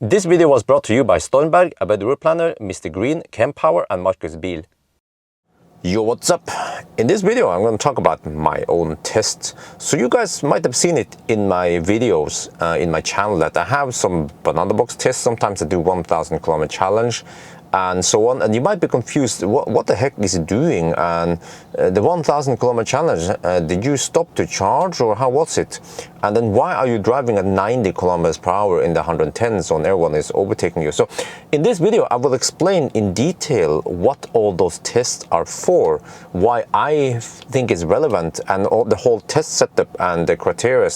This video was brought to you by Stormberg, a better route planner, MisterGreen, Kempower and Marcus Bil. Yo, what's up? In this video I'm going to talk about my own tests. So you guys might have seen it in my videos in my channel that I have some banana box tests. Sometimes I do 1,000 kilometer challenge and so on, and you might be confused, what the heck is it doing? And the 1,000 kilometer challenge, did you stop to charge or how was it? And then why are you driving at 90 kilometers per hour in the 110s when everyone is overtaking you? So in this video I will explain in detail what all those tests are for, why I think it's relevant, and all the whole test setup and the criteria,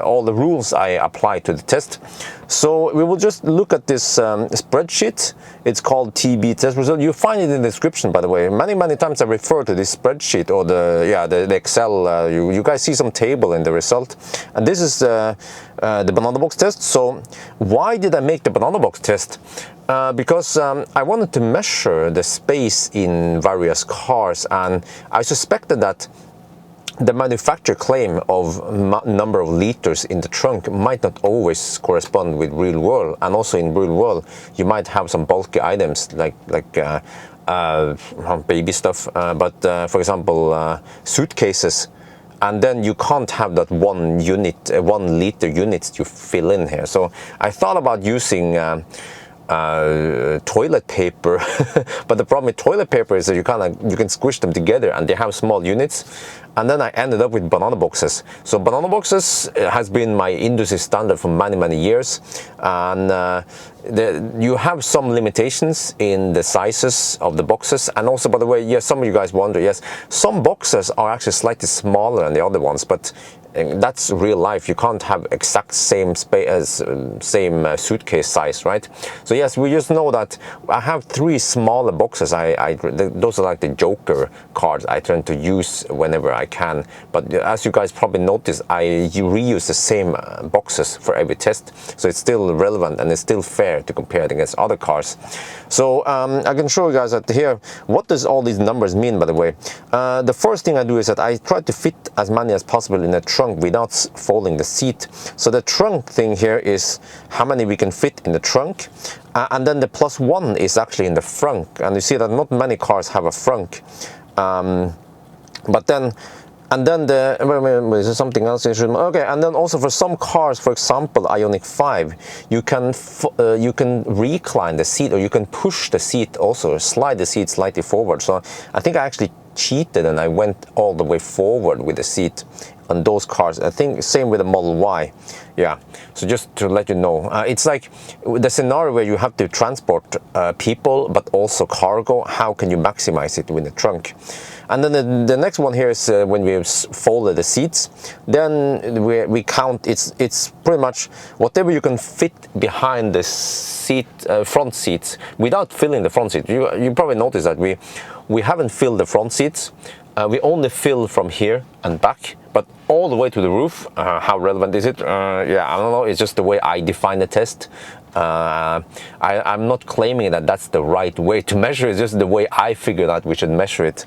all the rules I apply to the test. So we will just look at this spreadsheet. It's called TB test result. You find it in the description, by the way. Many times I refer to this spreadsheet or the Excel. You guys see some table in the result, and this is the banana box test. So why did I make the banana box test? Because I wanted to measure the space in various cars, and I suspected that the manufacturer claim of number of liters in the trunk might not always correspond with real world, and also in real world you might have some bulky items like baby stuff, but for example suitcases, and then you can't have that 1 liter units you fill in here. So I thought about using toilet paper, but the problem with toilet paper is that you can squish them together and they have small units. And then I ended up with banana boxes. So banana boxes has been my industry standard for many years, and you have some limitations in the sizes of the boxes. And also, by the way, yes, some of you guys wonder, yes, some boxes are actually slightly smaller than the other ones, but that's real life. You can't have exact same suitcase size, right? So yes, we just know that I have 3 smaller boxes. Those are like the joker cards I tend to use whenever I can. But as you guys probably noticed, I reuse the same boxes for every test, so it's still relevant and it's still fair to compare it against other cars. So I can show you guys that here. What does all these numbers mean, by the way? The first thing I do is that I try to fit as many as possible in a trunk without folding the seat. So the trunk thing here is how many we can fit in the trunk, and then the +1 is actually in the front. And you see that not many cars have a front, but then is there something else? Okay, and then also for some cars, for example Ioniq 5, you can recline the seat, or you can push the seat also, slide the seat slightly forward. So I think I actually cheated and I went all the way forward with the seat on those cars. I think same with the Model Y. Yeah, so just to let you know, it's like the scenario where you have to transport people but also cargo. How can you maximize it with the trunk? And then the next one here is when we folded the seats, then we count, it's pretty much whatever you can fit behind the seat, front seats, without filling the front seat. You probably noticed that we haven't filled the front seats. We only fill from here and back, but all the way to the roof. How relevant is it? Yeah, I don't know. It's just the way I define the test. I'm not claiming that that's the right way to measure it. It's just the way I figured out we should measure it.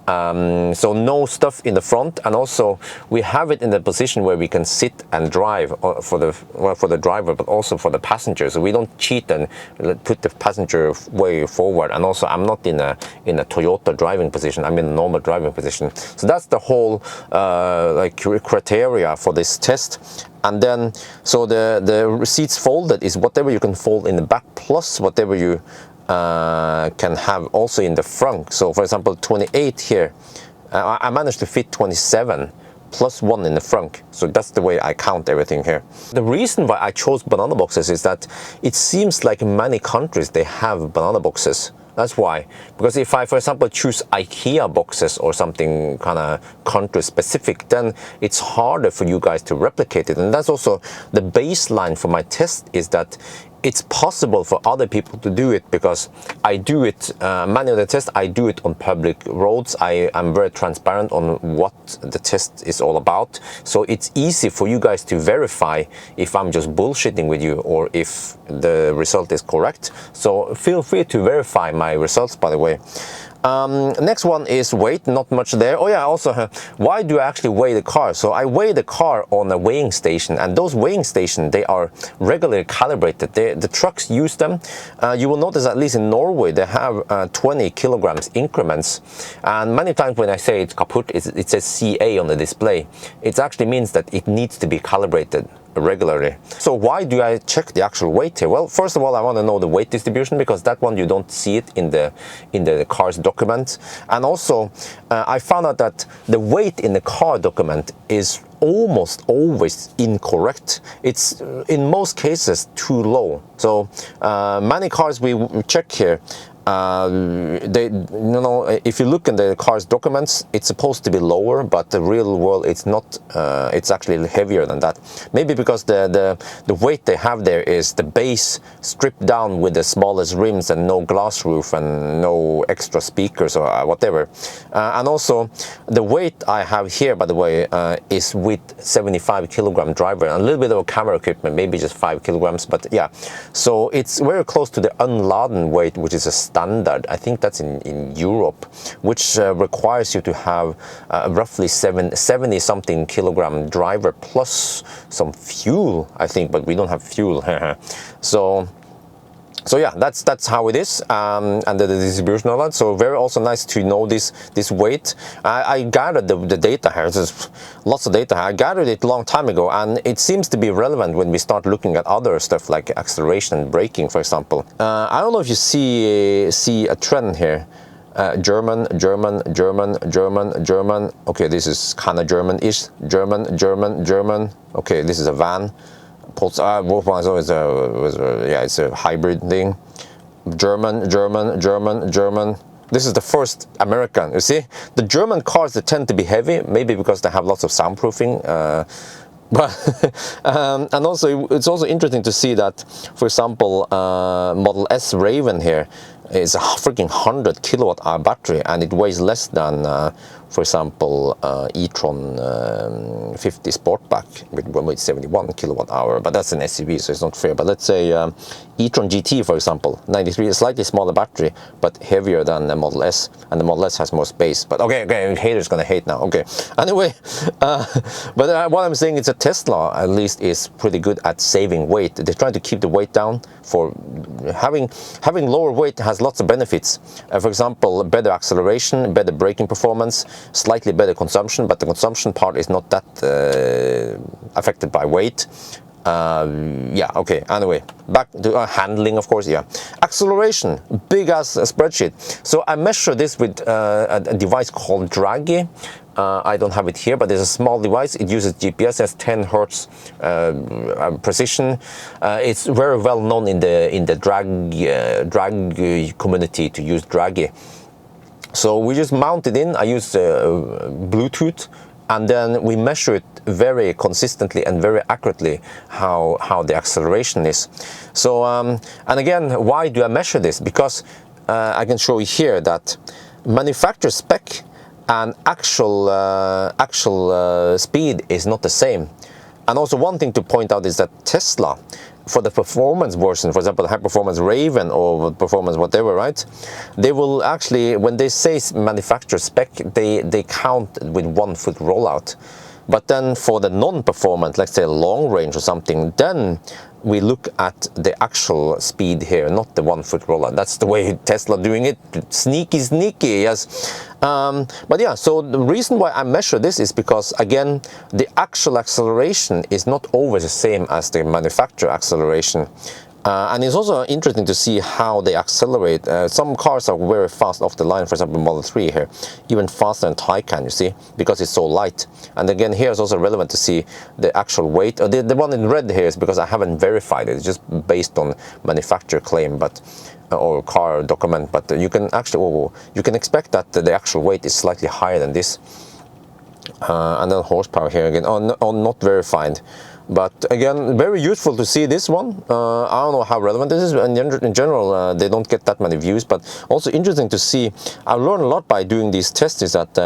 So no stuff in the front, and also we have it in the position where we can sit and drive for the driver, but also for the passenger. So we don't cheat and put the passenger way forward. And also I'm not in a Toyota driving position. I'm in a normal driving position. So that's the whole criteria for this test. And then so the seats folded is whatever you can fold in the back plus whatever you can have also in the front. So for example 28 here, I managed to fit 27 +1 in the front. So that's the way I count everything here. The reason why I chose banana boxes is that it seems like in many countries they have banana boxes. That's why. Because if I, for example, choose IKEA boxes or something kind of country specific, then it's harder for you guys to replicate it. And that's also the baseline for my test, is that it's possible for other people to do it, because I do it, many of the tests, I do it on public roads. I am very transparent on what the test is all about. So it's easy for you guys to verify if I'm just bullshitting with you or if the result is correct. So feel free to verify my results, by the way. Next one is weight, not much there. Oh yeah, also, why do I actually weigh the car? So I weigh the car on a weighing station, and those weighing stations, they are regularly calibrated. The trucks use them. You will notice, at least in Norway, they have 20 kilograms increments, and many times when I say it's kaput, it says CA on the display. It actually means that it needs to be calibrated regularly. So why do I check the actual weight here? Well, first of all, I want to know the weight distribution, because that one you don't see it in the car's document. And also I found out that the weight in the car document is almost always incorrect. It's in most cases too low. So many cars we check here, if you look in the car's documents, it's supposed to be lower, but the real world it's not. It's actually heavier than that. Maybe because the weight they have there is the base stripped down with the smallest rims and no glass roof and no extra speakers or whatever. And also the weight I have here, by the way, is with 75 kilogram driver and a little bit of camera equipment, maybe just 5 kilograms. But yeah, so it's very close to the unladen weight, which is a standard. I think that's in Europe, which requires you to have roughly 70 something kilogram driver plus some fuel, I think, but we don't have fuel. So yeah, that's how it is, and the distribution of that. So very also nice to know this weight. I gathered the data here. There's lots of data. I gathered it a long time ago, and it seems to be relevant when we start looking at other stuff like acceleration and braking, for example. I don't know if you see a trend here. German. Okay, this is kind of German-ish. German. Okay, this is a van. It's a hybrid thing. German. This is the first American. You see, the German cars, they tend to be heavy, maybe because they have lots of soundproofing. But and also it's also interesting to see that, for example, Model S Raven here is a freaking 100 kilowatt hour battery, and it weighs less than, for example, e-tron 50 Sportback with 71 kilowatt hour. But that's an SUV, so it's not fair. But let's say e-tron GT, for example, 93, a slightly smaller battery, but heavier than the Model S, and the Model S has more space. But okay, haters gonna hate now. Okay, anyway, but what I'm saying is that Tesla at least is pretty good at saving weight. They're trying to keep the weight down. For having lower weight has lots of benefits. For example, better acceleration, better braking performance, slightly better consumption, but the consumption part is not that affected by weight. Yeah, okay, anyway, back to handling, of course. Yeah, acceleration, big ass spreadsheet. So I measure this with a device called Draghi. I don't have it here, but there's a small device. It uses GPS, has 10 hertz precision. It's very well known in the drag community to use Draghi. So we just mount it in. I use Bluetooth, and then we measure it very consistently and very accurately how the acceleration is. So and again, why do I measure this? Because I can show you here that manufacturer spec and actual speed is not the same. And also one thing to point out is that Tesla, for the performance version, for example, the high performance Raven or performance whatever, right? They will actually, when they say manufacturer spec, they count with 1 foot rollout. But then for the non-performance, let's say long range or something, then we look at the actual speed here, not the 1 foot rollout. That's the way Tesla doing it. Sneaky, yes. But yeah, so the reason why I measure this is because, again, the actual acceleration is not always the same as the manufacturer acceleration. And it's also interesting to see how they accelerate. Some cars are very fast off the line, for example Model 3 here, even faster than Taycan, you see, because it's so light. And again, here it's also relevant to see the actual weight. The one in red here is because I haven't verified it. It's just based on manufacturer claim, but or car document. But you can actually, you can expect that the actual weight is slightly higher than this. And then horsepower here again, not verified. But again, very useful to see this one. I don't know how relevant this is. In general, they don't get that many views, but also interesting to see. I learned a lot by doing these tests, is that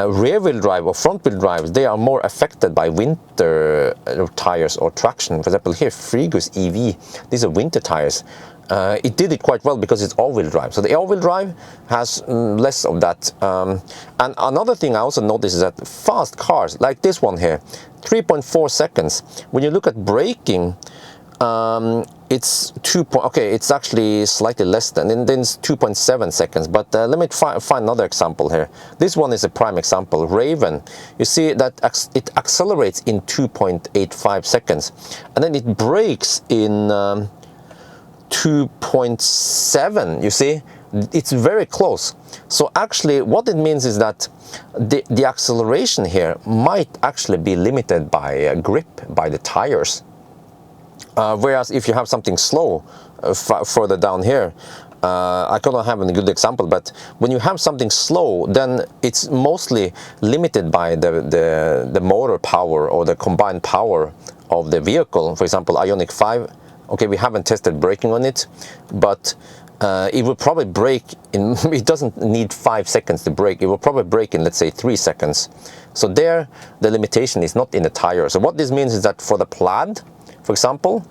rear wheel drive or front wheel drives, they are more affected by winter tires or traction. For example, here Frigus EV, these are winter tires. It did it quite well because it's all-wheel drive. So the all-wheel drive has less of that. And another thing I also noticed is that fast cars, like this one here, 3.4 seconds. When you look at braking, it's it's actually slightly less than, and then it's 2.7 seconds. But let me find another example here. This one is a prime example. Raven, you see that it accelerates in 2.85 seconds, and then it brakes in 2.7. You see, it's very close. So actually what it means is that the acceleration here might actually be limited by grip, by the tires. Whereas if you have something slow further down here, I cannot have a good example, but when you have something slow, then it's mostly limited by the motor power or the combined power of the vehicle. For example, Ioniq 5, okay, we haven't tested braking on it, but it will probably brake in, it doesn't need 5 seconds to brake, it will probably brake in, let's say, 3 seconds. So there, the limitation is not in the tire. So what this means is that for the Plaid, for example,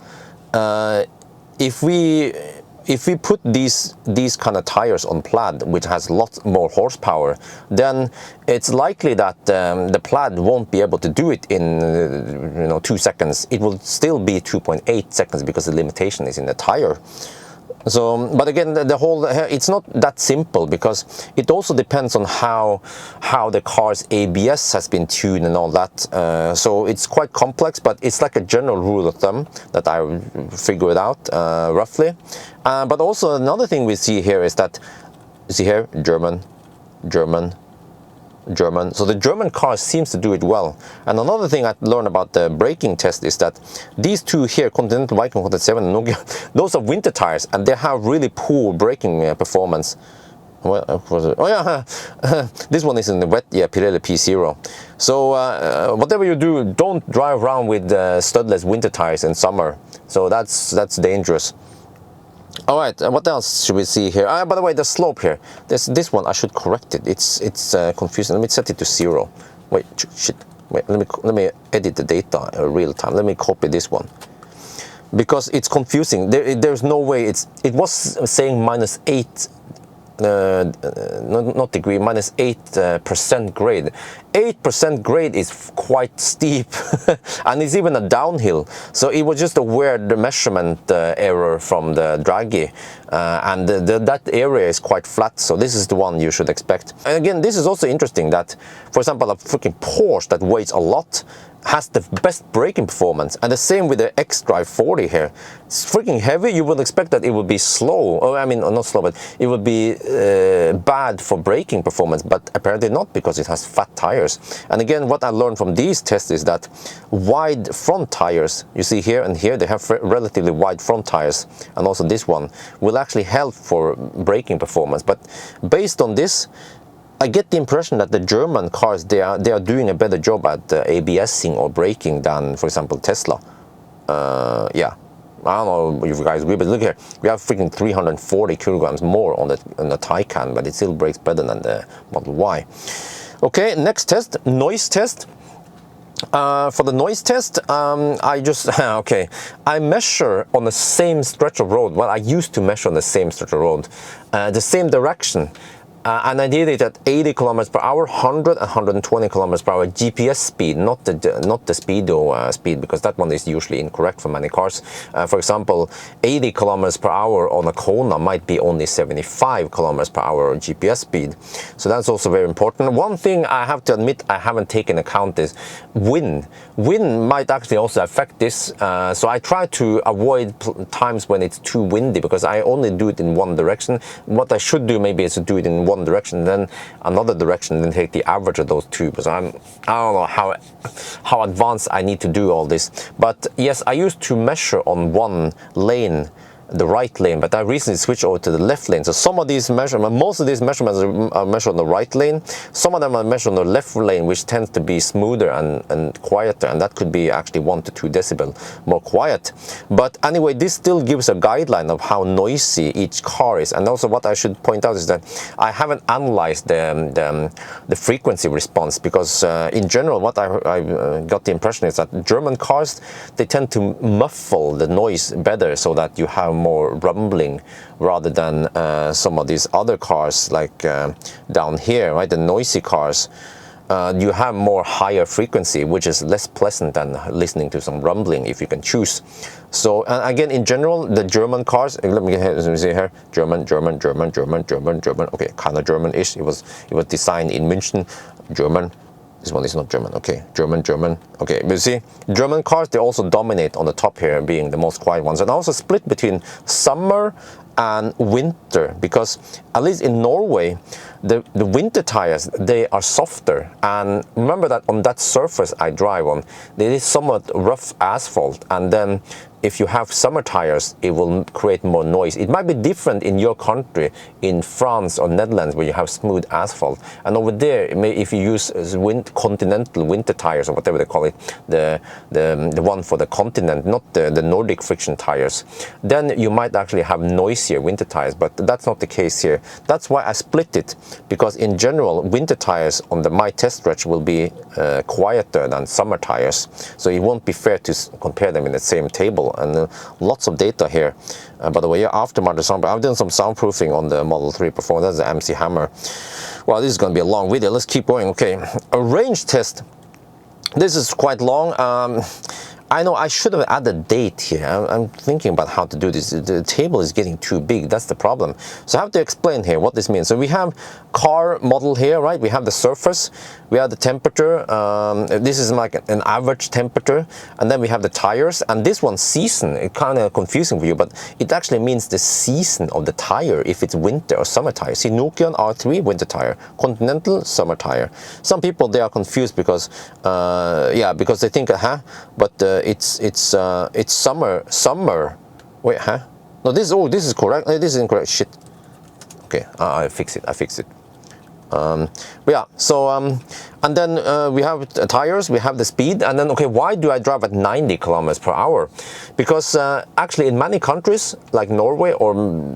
if we put these kind of tires on Plaid, which has lots more horsepower, then it's likely that the Plaid won't be able to do it in 2 seconds. It will still be 2.8 seconds because the limitation is in the tire. So, but again, the whole, it's not that simple, because it also depends on how the car's ABS has been tuned and all that. So it's quite complex, but it's like a general rule of thumb that I figured out roughly. But also another thing we see here is that, you see here, German. So the German car seems to do it well. And another thing I learned about the braking test is that these two here, Continental, Viking 107 and Nokia, those are winter tires, and they have really poor braking performance. Well, oh yeah, this one is in the wet, yeah, Pirelli P0. So whatever you do, don't drive around with studless winter tires in summer. So that's dangerous. All right, what else should we see here? By the way, the slope here, this one I should correct it. It's confusing. Let me set it to 0. Wait, shit. Wait, let me edit the data real time. Let me copy this one, because it's confusing. There's no way it was saying -8. Not degree, -8% grade. 8% grade is quite steep, and it's even a downhill. So it was just a weird measurement error from the Draghi, and that area is quite flat. So this is the one you should expect. And again, this is also interesting that, for example, a freaking Porsche that weighs a lot has the best braking performance, and the same with the X-Drive 40 here. It's freaking heavy. You would expect that it would be slow, or I mean not slow, but it would be bad for braking performance, but apparently not, because it has fat tires. And again, what I learned from these tests is that wide front tires, you see here and here, they have relatively wide front tires, and also this one will actually help for braking performance. But based on this, I get the impression that the German cars, they are doing a better job at ABSing or braking than, for example, Tesla. Yeah, I don't know if you guys agree, but look here, we have freaking 340 kilograms more on the Taycan, but it still brakes better than the Model Y. Okay, next test, noise test. For the noise test, I just, okay, I measure on the same stretch of road. Well, I used to measure on the same stretch of road, the same direction. And I did it at 80 kilometers per hour, 100 and 120 kilometers per hour GPS speed, not the speedo speed, because that one is usually incorrect for many cars. For example, 80 kilometers per hour on a Kona might be only 75 kilometers per hour GPS speed. So that's also very important. One thing I have to admit I haven't taken account is wind. Wind might actually also affect this. So I try to avoid times when it's too windy, because I only do it in one direction. What I should do maybe is to do it in one direction, then another direction, then take the average of those two. Because I don't know how advanced I need to do all this. But yes, I used to measure on one lane the right lane, but I recently switched over to the left lane. So some of these measurements, most of these measurements are measured on the right lane. Some of them are measured on the left lane, which tends to be smoother and quieter, and that could be actually 1 to 2 decibel more quiet. But anyway, this still gives a guideline of how noisy each car is. And also what I should point out is that I haven't analyzed the frequency response, because in general what I got the impression is that German cars, they tend to muffle the noise better so that you have more rumbling, rather than some of these other cars like down here, right? The noisy cars, you have more higher frequency, which is less pleasant than listening to some rumbling if you can choose. So again, in general, the German cars, let me see here, German, okay, kind of German-ish. It was designed in München, German. This one is not German, okay, German, okay. But you see, German cars, they also dominate on the top here, being the most quiet ones. And also split between summer and winter, because at least in Norway, the winter tires, they are softer. And remember that on that surface I drive on, there is somewhat rough asphalt, and then if you have summer tires, it will create more noise. It might be different in your country, in France or Netherlands, where you have smooth asphalt. And over there, if you use continental winter tires, or whatever they call it, the one for the continent, not the Nordic friction tires, then you might actually have noisier winter tires. But that's not the case here. That's why I split it, because in general, winter tires on my test stretch will be quieter than summer tires. So it won't be fair to compare them in the same table. And lots of data here. By the way, yeah, aftermarket sound. I've done some soundproofing on the Model 3 Performance. That's the MC Hammer. Well, this is going to be a long video. Let's keep going. Okay, a range test. This is quite long. I know I should have added date here. I'm thinking about how to do this. The table is getting too big. That's the problem. So I have to explain here what this means. So we have car model here, right? We have the surface. We have the temperature. This is like an average temperature. And then we have the tires. And this one, season, it's kind of confusing for you, but it actually means the season of the tire, if it's winter or summer tire. See, Nokian R3, winter tire. Continental, summer tire. Some people, they are confused because, yeah, because they think, but it's summer. Wait, No, this is correct. This is incorrect. Shit. Okay, I fix it. But yeah, so and then we have tires, we have the speed, and then okay, why do I drive at 90 kilometers per hour? Because actually in many countries like Norway, or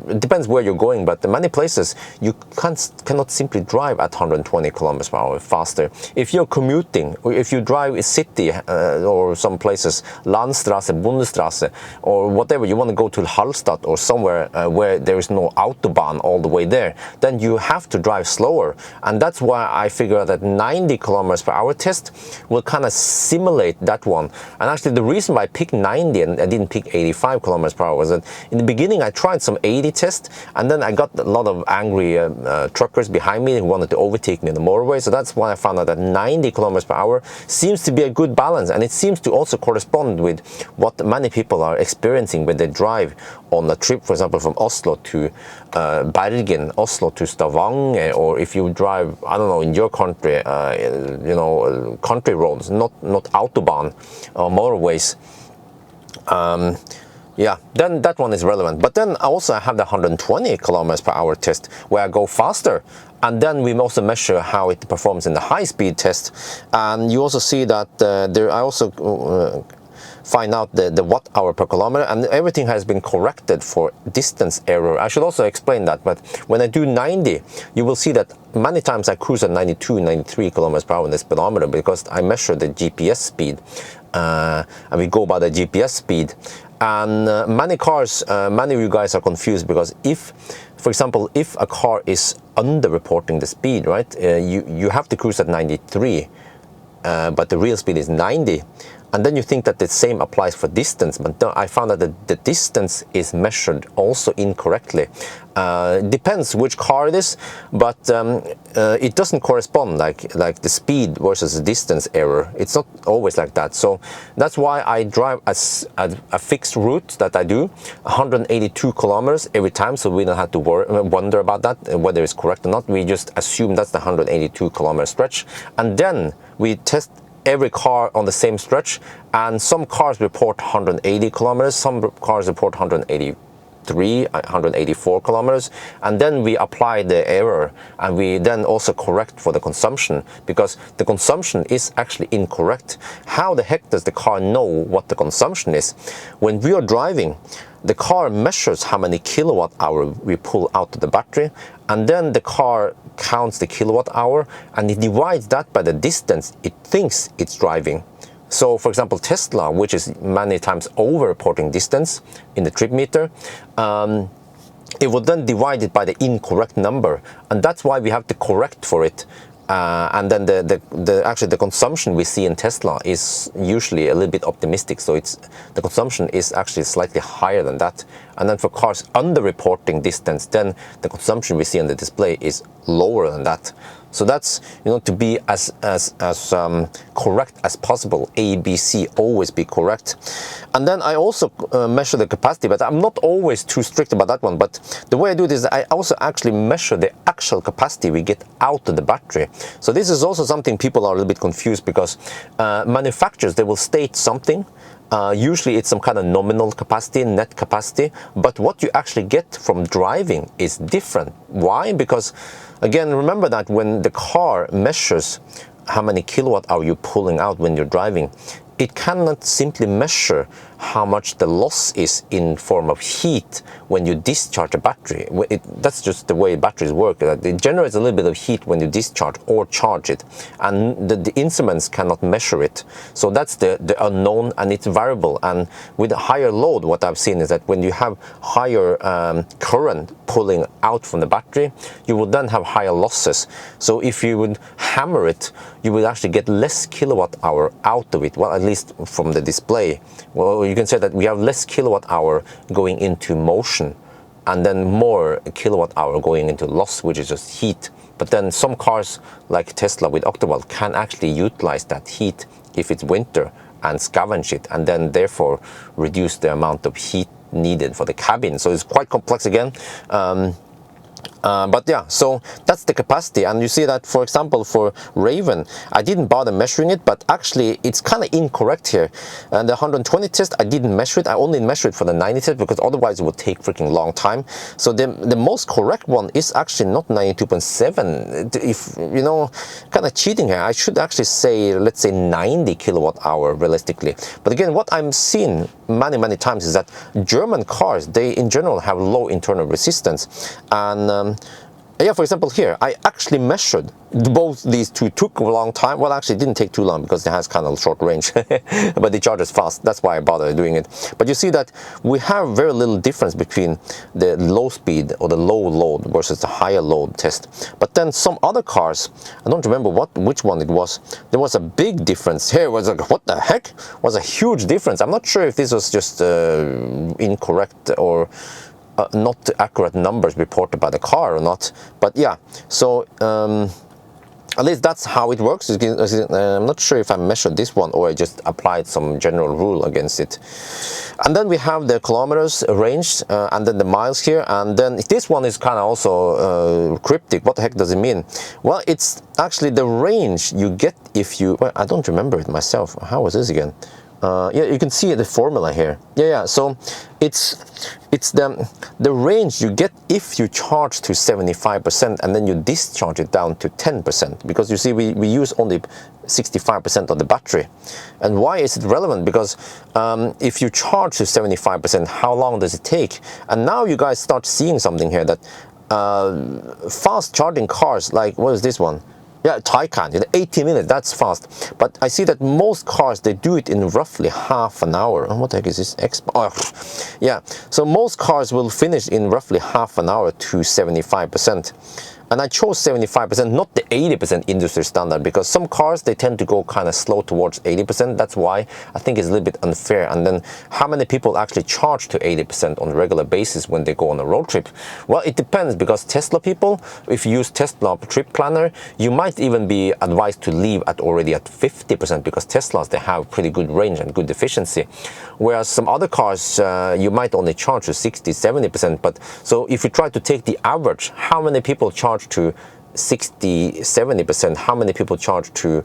it depends where you're going, but in many places you cannot simply drive at 120 kilometers per hour faster. If you're commuting, or if you drive a city or some places, Landstrasse, Bundesstrasse, or whatever, you want to go to Hallstatt or somewhere where there is no autobahn all the way there, then you have to drive slower. And that's why I figure that 90 kilometers per hour test will kind of simulate that one. And actually the reason why I picked 90 and I didn't pick 85 kilometers per hour was that in the beginning I tried some 80 test, and then I got a lot of angry truckers behind me who wanted to overtake me in the motorway. So that's why I found out that 90 kilometers per hour seems to be a good balance, and it seems to also correspond with what many people are experiencing when they drive on a trip, for example, from Oslo to Bergen, Oslo to Stavanger, or if you drive, I don't know, in your country, you know, country roads, not autobahn or motorways. Yeah, then that one is relevant. But then also I have the 120 kilometers per hour test where I go faster. And then we also measure how it performs in the high speed test. And you also see that I also find out the watt hour per kilometer, and everything has been corrected for distance error. I should also explain that, but when I do 90, you will see that many times I cruise at 92, 93 kilometers per hour in the speedometer, because I measure the GPS speed, and we go by the GPS speed. And many cars, many of you guys are confused, because if, for example, if a car is under-reporting the speed, right, you have to cruise at 93, but the real speed is 90. And then you think that the same applies for distance, but no, I found out that the distance is measured also incorrectly. Depends which car it is, but it doesn't correspond like the speed versus the distance error. It's not always like that. So that's why I drive a fixed route that I do, 182 kilometers every time, so we don't have to wonder about that, whether it's correct or not. We just assume that's the 182 kilometer stretch, and then we test every car on the same stretch, and some cars report 180 kilometers, some cars report 180 183, 184 kilometers, and then we apply the error, and we then also correct for the consumption, because the consumption is actually incorrect. How the heck does the car know what the consumption is? When we are driving, the car measures how many kilowatt hour we pull out of the battery, and then the car counts the kilowatt hour, and it divides that by the distance it thinks it's driving. So for example, Tesla, which is many times over reporting distance in the trip meter, it would then divide it by the incorrect number, and that's why we have to correct for it. And then actually the consumption we see in Tesla is usually a little bit optimistic, so the consumption is actually slightly higher than that. And then for cars under reporting distance, then the consumption we see on the display is lower than that. So that's, you know, to be as correct as possible. A, B, C, always be correct. And then I also measure the capacity, but I'm not always too strict about that one. But the way I do this, I also actually measure the actual capacity we get out of the battery. So this is also something people are a little bit confused, because manufacturers, they will state something. Usually it's some kind of nominal capacity, net capacity, but what you actually get from driving is different. Why? Because again, remember that when the car measures how many kilowatt hour you're pulling out when you're driving, it cannot simply measure how much the loss is in form of heat when you discharge a battery. That's just the way batteries work. It generates a little bit of heat when you discharge or charge it, and the instruments cannot measure it. So that's the unknown, and it's variable. And with a higher load, what I've seen is that when you have higher current pulling out from the battery, you will then have higher losses. So if you would hammer it, you will actually get less kilowatt hour out of it. Well, at least from the display. Well, you can say that we have less kilowatt hour going into motion, and then more kilowatt hour going into loss, which is just heat. But then some cars like Tesla with Octavol can actually utilize that heat if it's winter and scavenge it, and then therefore reduce the amount of heat needed for the cabin. So it's quite complex again. But yeah, so that's the capacity. And you see that, for example, for Raven, I didn't bother measuring it, but actually it's kind of incorrect here. And the 120 test, I didn't measure it. I only measured it for the 90 test, because otherwise it would take freaking long time. So the most correct one is actually not 92.7. If, you know, kind of cheating here, I should actually say, let's say 90 kilowatt hour realistically. But again, what I'm seeing many times is that German cars, they in general have low internal resistance. And yeah, for example here, I actually measured both these two. Took a long time. Well, actually it didn't take too long, because it has kind of short range, but the charges fast. That's why I bothered doing it. But you see that we have very little difference between the low speed or the low load versus the higher load test. But then some other cars, I don't remember which one it was, there was a big difference. Here it was like, what the heck? It was a huge difference. I'm not sure if this was just incorrect or not accurate numbers reported by the car or not. But yeah, so at least that's how it works. I'm not sure if I measured this one or I just applied some general rule against it. And then we have the kilometers range, and then the miles here. And then this one is kind of also cryptic. What the heck does it mean? Well, it's actually the range you get if you, well, I don't remember it myself. How was this again? Yeah, you can see the formula here. Yeah. So it's the range you get if you charge to 75% and then you discharge it down to 10%. Because you see, we use only 65% of the battery. And why is it relevant? Because if you charge to 75%, how long does it take? And now you guys start seeing something here that fast charging cars, like, what is this one? Yeah, Taycan, 80 minutes, that's fast. But I see that most cars, they do it in roughly half an hour. Oh, what the heck is this? Oh, yeah, so most cars will finish in roughly half an hour to 75%. And I chose 75%, not the 80% industry standard, because some cars, they tend to go kind of slow towards 80%. That's why I think it's a little bit unfair. And then how many people actually charge to 80% on a regular basis when they go on a road trip? Well, it depends, because Tesla people, if you use Tesla Trip Planner, you might even be advised to leave already at 50%, because Teslas, they have pretty good range and good efficiency. Whereas some other cars, you might only charge to 60, 70%. But so if you try to take the average, how many people charge to 60, 70%, how many people charge to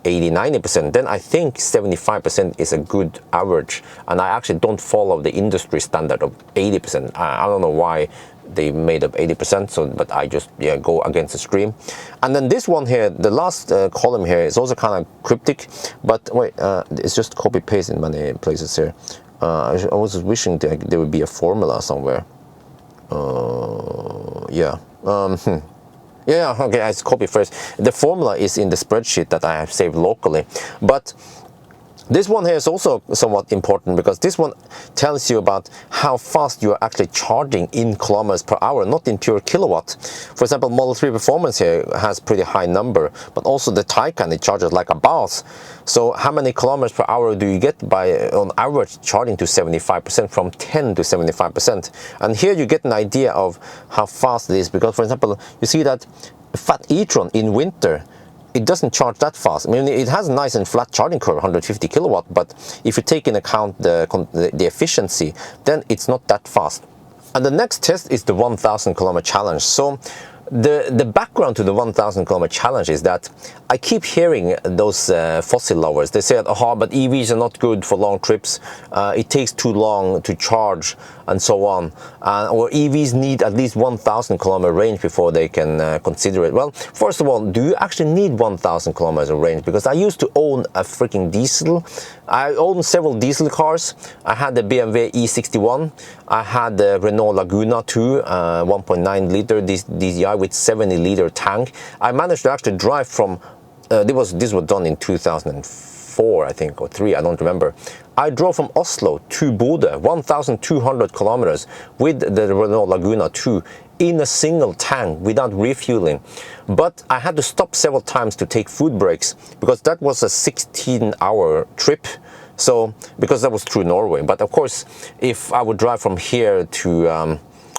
80-90%, then I think 75% is a good average, and I actually don't follow the industry standard of 80%. I don't know why they made up 80%, so but I just go against the stream. And then this one here, the last column here is also kind of cryptic, but wait, it's just copy paste in many places here. I was wishing there would be a formula somewhere. Yeah, okay, I copy first. The formula is in the spreadsheet that I have saved locally, but this one here is also somewhat important, because this one tells you about how fast you are actually charging in kilometers per hour, not in pure kilowatt. For example, Model 3 Performance here has pretty high number, but also the Taycan, it charges like a boss. So how many kilometers per hour do you get by, on average, charging to 75%, from 10 to 75%? And here you get an idea of how fast it is, because, for example, you see that Fat e-tron in winter, it doesn't charge that fast. I mean, it has a nice and flat charging curve, 150 kilowatt, but if you take into account the efficiency, then it's not that fast. And the next test is the 1,000 kilometer challenge. So the background to the 1,000 kilometer challenge is that I keep hearing those fossil lovers. They say, oh, but EVs are not good for long trips. It takes too long to charge, and so on. Or EVs need at least 1,000 kilometer range before they can consider it. Well, first of all, do you actually need 1,000 kilometers of range? Because I used to own a freaking diesel. I owned several diesel cars. I had the BMW E61. I had the Renault Laguna 2, 1.9 liter DCI with 70 liter tank. I managed to actually drive from, this was done in 2004, I think, or 3, I don't remember. I drove from Oslo to Bodø, 1,200 kilometers with the Renault Laguna 2 in a single tank without refueling. But I had to stop several times to take food breaks, because that was a 16-hour trip. So, because that was through Norway. But of course, if I would drive from here to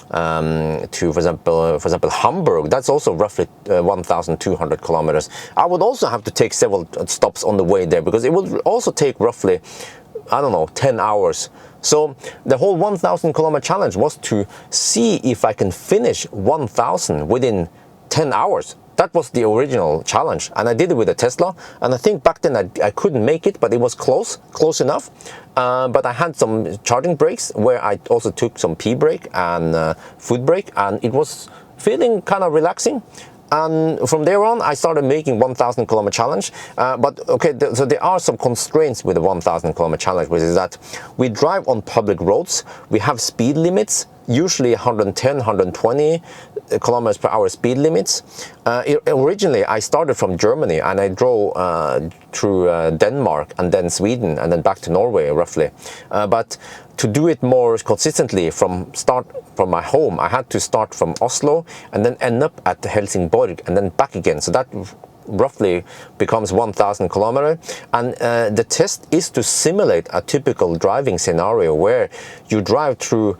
for example Hamburg, that's also roughly 1,200 kilometers. I would also have to take several stops on the way there, because it would also take roughly, I don't know, 10 hours. So the whole 1,000 kilometer challenge was to see if I can finish 1,000 within 10 hours. That was the original challenge, and I did it with a Tesla, and I think back then I couldn't make it, but it was close enough. But I had some charging breaks where I also took some pee break and food break, and it was feeling kind of relaxing. And from there on, I started making 1,000 kilometer challenge. But okay, so there are some constraints with the 1,000 kilometer challenge, which is that we drive on public roads. We have speed limits, usually 110, 120 kilometers per hour speed limits. Originally, I started from Germany, and I drove through Denmark and then Sweden and then back to Norway roughly. But to do it more consistently from my home, I had to start from Oslo and then end up at Helsingborg and then back again. So that roughly becomes 1,000 kilometers. And the test is to simulate a typical driving scenario where you drive through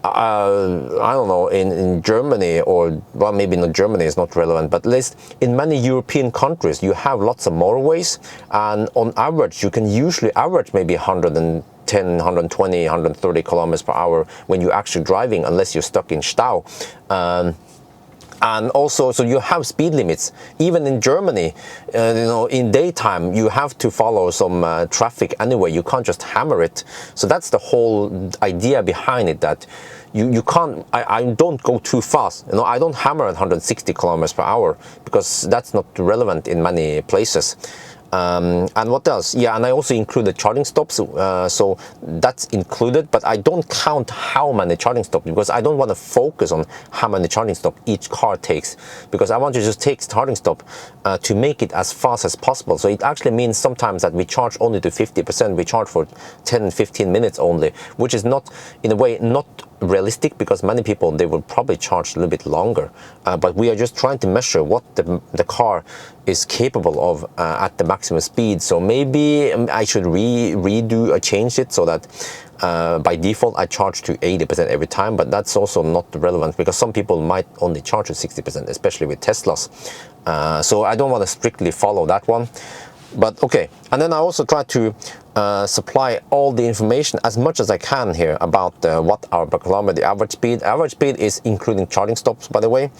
I don't know, in Germany, or, well, maybe not Germany is not relevant, but at least in many European countries, you have lots of motorways, and on average, you can usually average maybe 110, 120, 130 kilometers per hour when you're actually driving, unless you're stuck in Stau. And also, so you have speed limits. Even in Germany, you know, in daytime, you have to follow some traffic anyway. You can't just hammer it. So that's the whole idea behind it, that you can't, I don't go too fast. You know, I don't hammer at 160 kilometers per hour, because that's not relevant in many places. And what else? Yeah, and I also included charging stops, so that's included, but I don't count how many charging stops, because I don't want to focus on how many charging stops each car takes, because I want to just take charging stop to make it as fast as possible. So it actually means sometimes that we charge only to 50%, we charge for 10-15 minutes only, which is not, in a way, not realistic, because many people, they will probably charge a little bit longer, but we are just trying to measure what the car is capable of at the maximum speed. So maybe I should change it so that by default I charge to 80% every time, but that's also not relevant, because some people might only charge to 60%, especially with Teslas. So I don't want to strictly follow that one. But okay, and then I also try to supply all the information as much as I can here about watt hour per kilometer, the average speed. Average speed is including charging stops, by the way.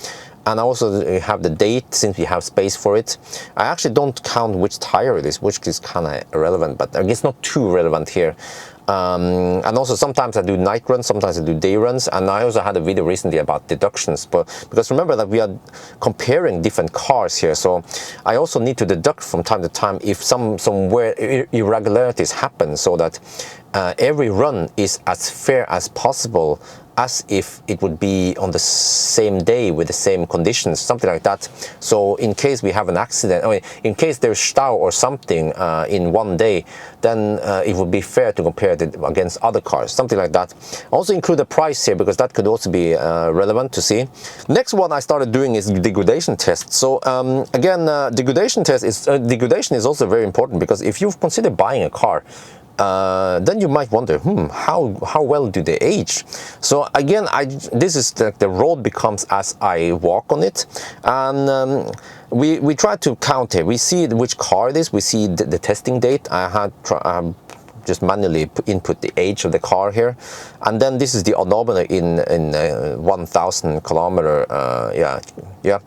And I also have the date, since we have space for it. I actually don't count which tire it is, which is kind of irrelevant, but I guess not too relevant here. And also sometimes I do night runs, sometimes I do day runs, and I also had a video recently about deductions, but because remember that we are comparing different cars here, so I also need to deduct from time to time if somewhere irregularities happen, so that every run is as fair as possible, as if it would be on the same day with the same conditions, something like that. So in case we have an accident, I mean, in case there's stau or something in one day, then it would be fair to compare it against other cars, something like that. Also include the price here, because that could also be relevant to see. Next one I started doing is degradation test. So again, degradation is also very important, because if you consider buying a car, then you might wonder, how well do they age? So again, this is the road becomes as I walk on it, and we try to count here. We see which car it is, we see the testing date. I have just manually input the age of the car here, and then this is the odometer in 1,000 kilometer. Yeah.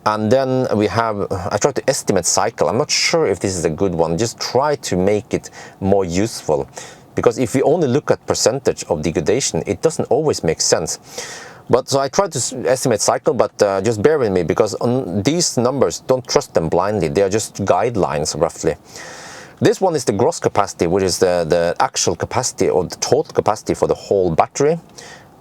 And then we have, I try to estimate cycle. I'm not sure if this is a good one. Just try to make it more useful. Because if we only look at percentage of degradation, it doesn't always make sense. But so I try to estimate cycle, but just bear with me, because on these numbers, don't trust them blindly. They are just guidelines, roughly. This one is the gross capacity, which is the actual capacity, or the total capacity for the whole battery.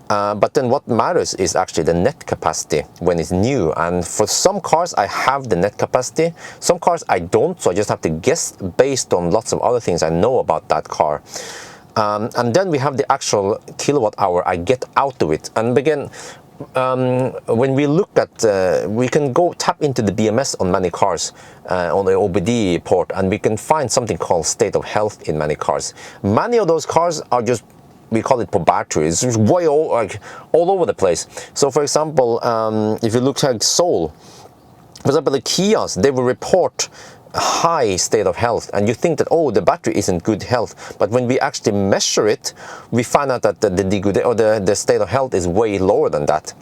But then what matters is actually the net capacity when it's new, and for some cars I have the net capacity, some cars I don't, so I just have to guess based on lots of other things I know about that car. And then we have the actual kilowatt hour I get out of it. And again, when we look at, we can go tap into the BMS on many cars, on the OBD port, and we can find something called state of health in many cars. Many of those cars are just, we call it per battery. It's just way all over the place. So for example, if you look at Seoul, for example, the Kias, they will report high state of health, and you think that, oh, the battery is in good health, but when we actually measure it, we find out that the state of health is way lower than that.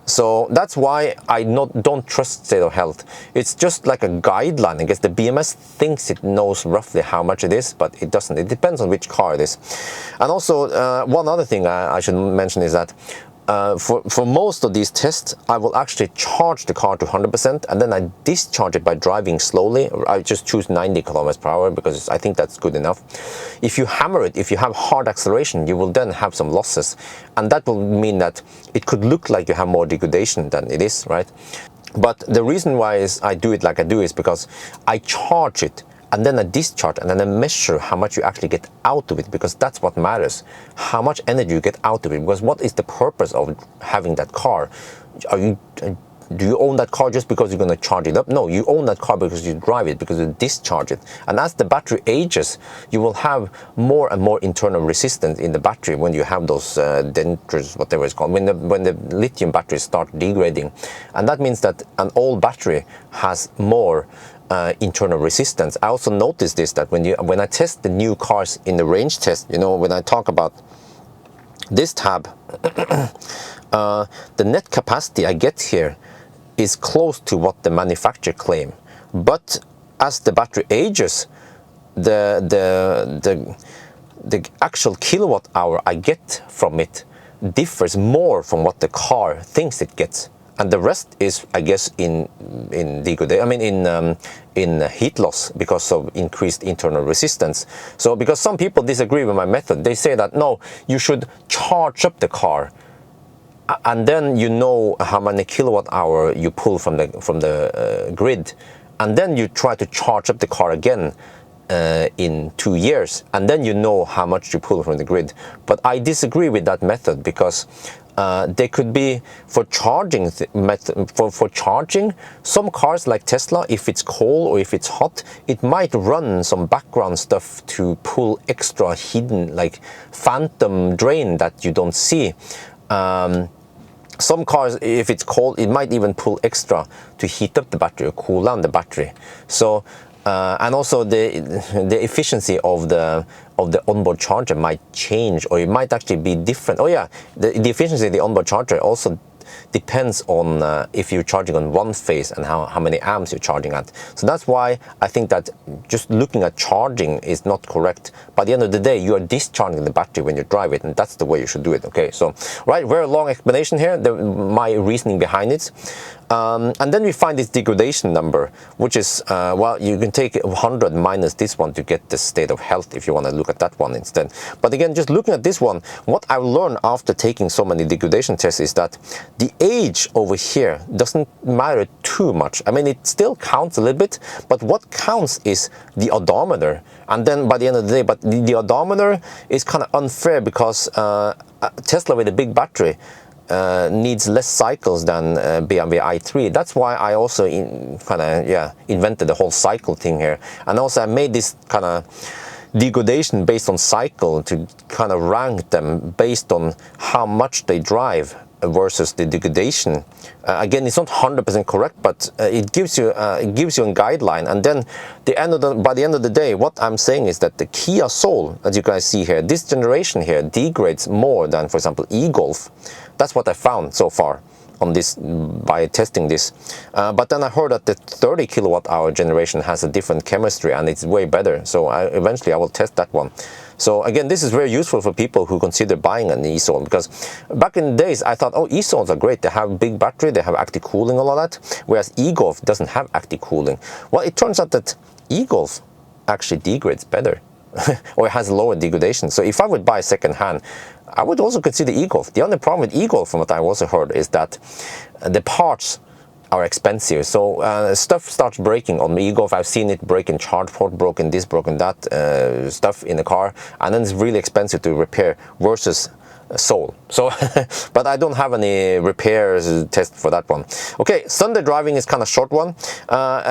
So that's why I don't trust state of health. It's just like a guideline. I guess the BMS thinks it knows roughly how much it is, but it doesn't. It depends on which car it is. And also, one other thing I should mention is that for most of these tests, I will actually charge the car to 100%, and then I discharge it by driving slowly. I just choose 90 kilometers per hour because I think that's good enough. If you hammer it, if you have hard acceleration, you will then have some losses, and that will mean that it could look like you have more degradation than it is, right? But the reason why I do it like I do is because I charge it, and then I discharge, and then I measure how much you actually get out of it, because that's what matters. How much energy you get out of it, because what is the purpose of having that car? Do you own that car just because you're going to charge it up? No, you own that car because you drive it, because you discharge it. And as the battery ages, you will have more and more internal resistance in the battery when you have those dentures, whatever it's called, when the lithium batteries start degrading. And that means that an old battery has more internal resistance. I also noticed this, that when I test the new cars in the range test, you know, when I talk about this tab, the net capacity I get here is close to what the manufacturer claim. But as the battery ages, the actual kilowatt hour I get from it differs more from what the car thinks it gets. And the rest is, I guess, in degradation. I mean, in heat loss because of increased internal resistance. So, because some people disagree with my method, they say that no, you should charge up the car, and then you know how many kilowatt hour you pull from the grid, and then you try to charge up the car again in 2 years, and then you know how much you pull from the grid. But I disagree with that method, because they could be for charging for charging. Some cars like Tesla, if it's cold or if it's hot, it might run some background stuff to pull extra hidden, like phantom drain that you don't see. Some cars, if it's cold, it might even pull extra to heat up the battery or cool down the battery. So And also the efficiency of the onboard charger might change, or it might actually be different. Oh yeah, the efficiency of the onboard charger also depends on if you're charging on one phase and how many amps you're charging at. So that's why I think that just looking at charging is not correct. By the end of the day, you are discharging the battery when you drive it, and that's the way you should do it. Okay, so right, very long explanation here, my reasoning behind it. And then we find this degradation number, which is, well, you can take 100 minus this one to get the state of health if you want to look at that one instead. But again, just looking at this one, what I've learned after taking so many degradation tests is that the age over here doesn't matter too much. I mean, it still counts a little bit, but what counts is the odometer. And then by the end of the day, but the odometer is kind of unfair because Tesla with a big battery needs less cycles than BMW i3. That's why I also invented the whole cycle thing here. And also I made this kind of degradation based on cycle to kind of rank them based on how much they drive versus the degradation. Again, it's not 100% correct, but it gives you a guideline. And then by the end of the day, what I'm saying is that the Kia Soul, as you guys see here, this generation here degrades more than, for example, e-Golf. That's what I found so far on this by testing this. But then I heard that the 30 kilowatt hour generation has a different chemistry and it's way better. So eventually I will test that one. So again, this is very useful for people who consider buying an e-Soul, because back in the days I thought, oh, e-Souls are great. They have big battery, they have active cooling, all of that. Whereas e-Golf doesn't have active cooling. Well, it turns out that e-Golf actually degrades better. Or it has lower degradation. So if I would buy second hand, I would also consider e-Golf. The only problem with e-Golf, from what I also heard, is that the parts are expensive. So stuff starts breaking on the e-Golf. I've seen it break in charge port, broken this, broken that, stuff in the car, and then it's really expensive to repair versus Soul. So but I don't have any repairs test for that one. Okay, Sunday driving is kind of short one,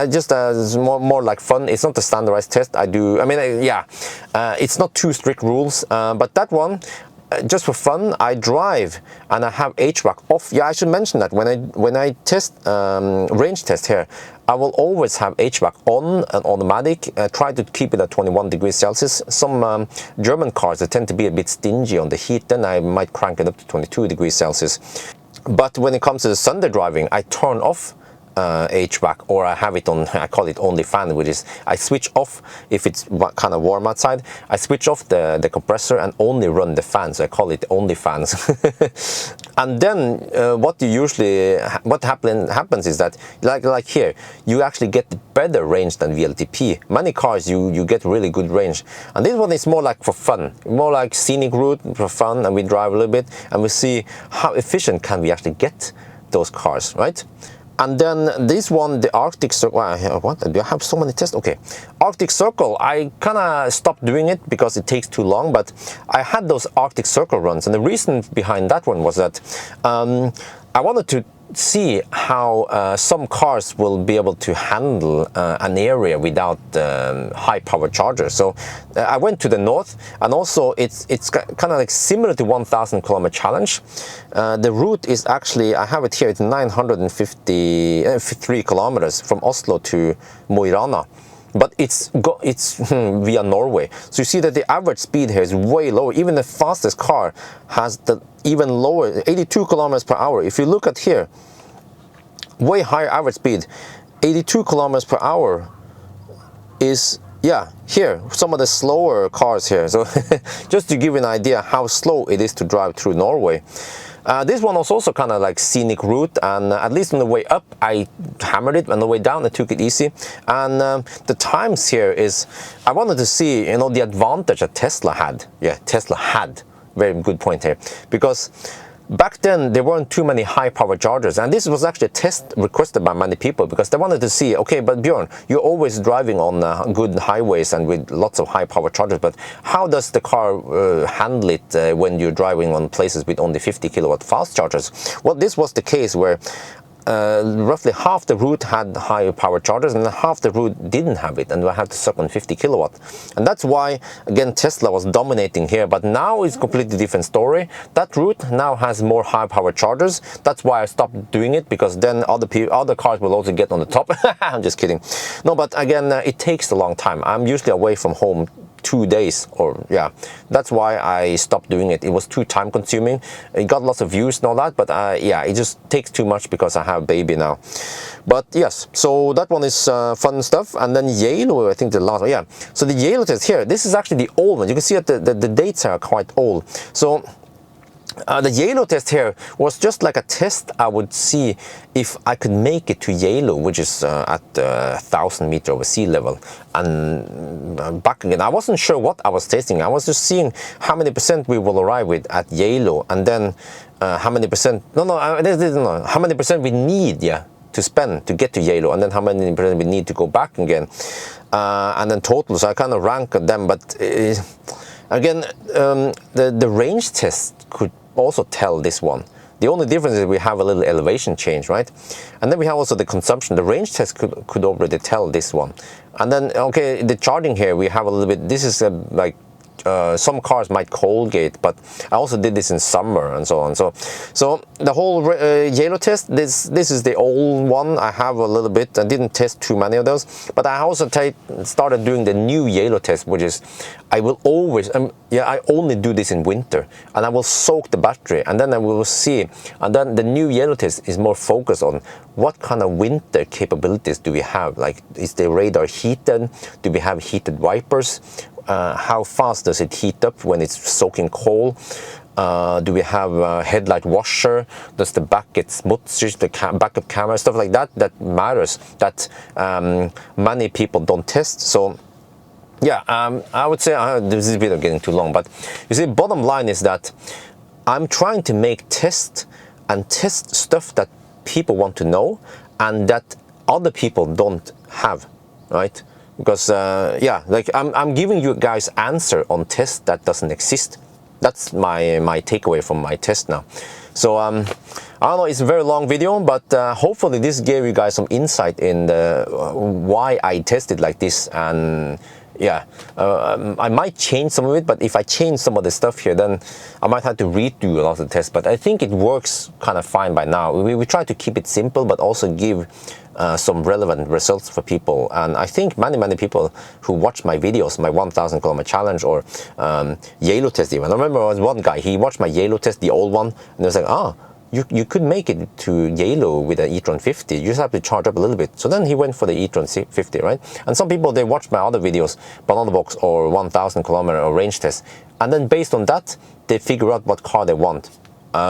just more like fun. It's not a standardized test. It's not too strict rules, but that one, just for fun, I drive and I have HVAC off. Yeah, I should mention that when I test range test here, I will always have HVAC on and automatic. Try to keep it at 21 degrees Celsius. Some German cars, they tend to be a bit stingy on the heat. Then I might crank it up to 22 degrees Celsius. But when it comes to the Sunday driving, I turn off HVAC, or I have it on, I call it only fan, which is I switch off if it's kind of warm outside. I switch off the compressor and only run the fan, so I call it only fans. And then what happens is that like here, you actually get better range than VLTP. Many cars you get really good range, and this one is more like for fun, more like scenic route for fun, and we drive a little bit and we see how efficient can we actually get those cars, right? And then this one, the Arctic Circle, what? Do I have so many tests? Okay, Arctic Circle, I kind of stopped doing it because it takes too long, but I had those Arctic Circle runs, and the reason behind that one was that I wanted to see how some cars will be able to handle an area without high power chargers. So I went to the north, and also it's kind of like similar to 1000 kilometer challenge. The route is actually, I have it here, it's 953 kilometers from Oslo to Mo i Rana. But it's via Norway. So you see that the average speed here is way lower. Even the fastest car has the even lower, 82 kilometers per hour. If you look at here, way higher average speed, 82 kilometers per hour is, yeah, here, some of the slower cars here. So just to give you an idea how slow it is to drive through Norway. This one was also kind of like scenic route, and at least on the way up I hammered it, on the way down I took it easy. And the times here is, I wanted to see, you know, the advantage that Tesla had. Yeah, Tesla had, very good point here, because back then there weren't too many high power chargers, and this was actually a test requested by many people because they wanted to see, okay, but Bjørn, you're always driving on good highways and with lots of high power chargers, but how does the car handle it when you're driving on places with only 50 kilowatt fast chargers? Well, this was the case where roughly half the route had high power chargers and half the route didn't have it, and I had to suck on 50 kilowatt. And that's why, again, Tesla was dominating here, but now it's a completely different story. That route now has more high power chargers. That's why I stopped doing it, because then other cars will also get on the top. I'm just kidding. No, but again, it takes a long time. I'm usually away from home 2 days, or yeah, that's why I stopped doing it. It was too time consuming. It got lots of views and all that, but yeah, it just takes too much because I have a baby now. But yes, so that one is fun stuff. And then Yellow, I think the last one, yeah. So the Yellow test here, this is actually the old one. You can see that the dates are quite old. So the Yellow test here was just like a test. I would see if I could make it to Yellow, which is at 1,000 meters over sea level, and back again. I wasn't sure what I was testing. I was just seeing how many percent we will arrive with at Yellow, and then how many percent, how many percent we need, yeah, to spend to get to Yellow, and then how many percent we need to go back again, and then total. So I kind of ranked them, but again, the range test could also tell this one. The only difference is we have a little elevation change, right? And then we have also the consumption. The range test could already tell this one. And then, okay, the charging here, we have a little bit, this is like, some cars might cold gate, but I also did this in summer and so on. So the whole Yellow test, this is the old one. I have a little bit. I didn't test too many of those, but I also started doing the new Yellow test, which is I will always, yeah, I only do this in winter, and I will soak the battery, and then I will see. And then the new Yellow test is more focused on what kind of winter capabilities do we have. Like, is the radar heated? Do we have heated wipers? How fast does it heat up when it's soaking coal? Do we have a headlight washer? Does the back get smooth? The backup camera, stuff like that, that matters, that many people don't test. So yeah, I would say this is a video getting too long, but you see, bottom line is that I'm trying to make test stuff that people want to know and that other people don't have, right? Because yeah, like I'm giving you guys answer on test that doesn't exist. That's my takeaway from my test now. So I don't know, it's a very long video, but hopefully this gave you guys some insight in why I tested like this. And yeah, I might change some of it, but if I change some of the stuff here, then I might have to redo a lot of the tests. But I think it works kind of fine by now. We try to keep it simple, but also give some relevant results for people. And I think many people who watch my videos, my 1,000 kilometer challenge or Yellow test even. I remember there was one guy, he watched my Yellow test, the old one, and he was like, ah, you could make it to Yellow with an e-tron 50. You just have to charge up a little bit. So then he went for the e-tron 50, right? And some people, they watch my other videos, Banana Box or 1,000 kilometer or range test, and then based on that, they figure out what car they want.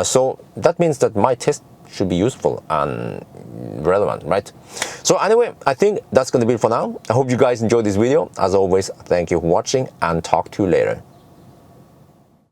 So that means that my test should be useful and relevant, right? So anyway, I think that's going to be it for now. I hope you guys enjoyed this video. As always, thank you for watching, and talk to you later.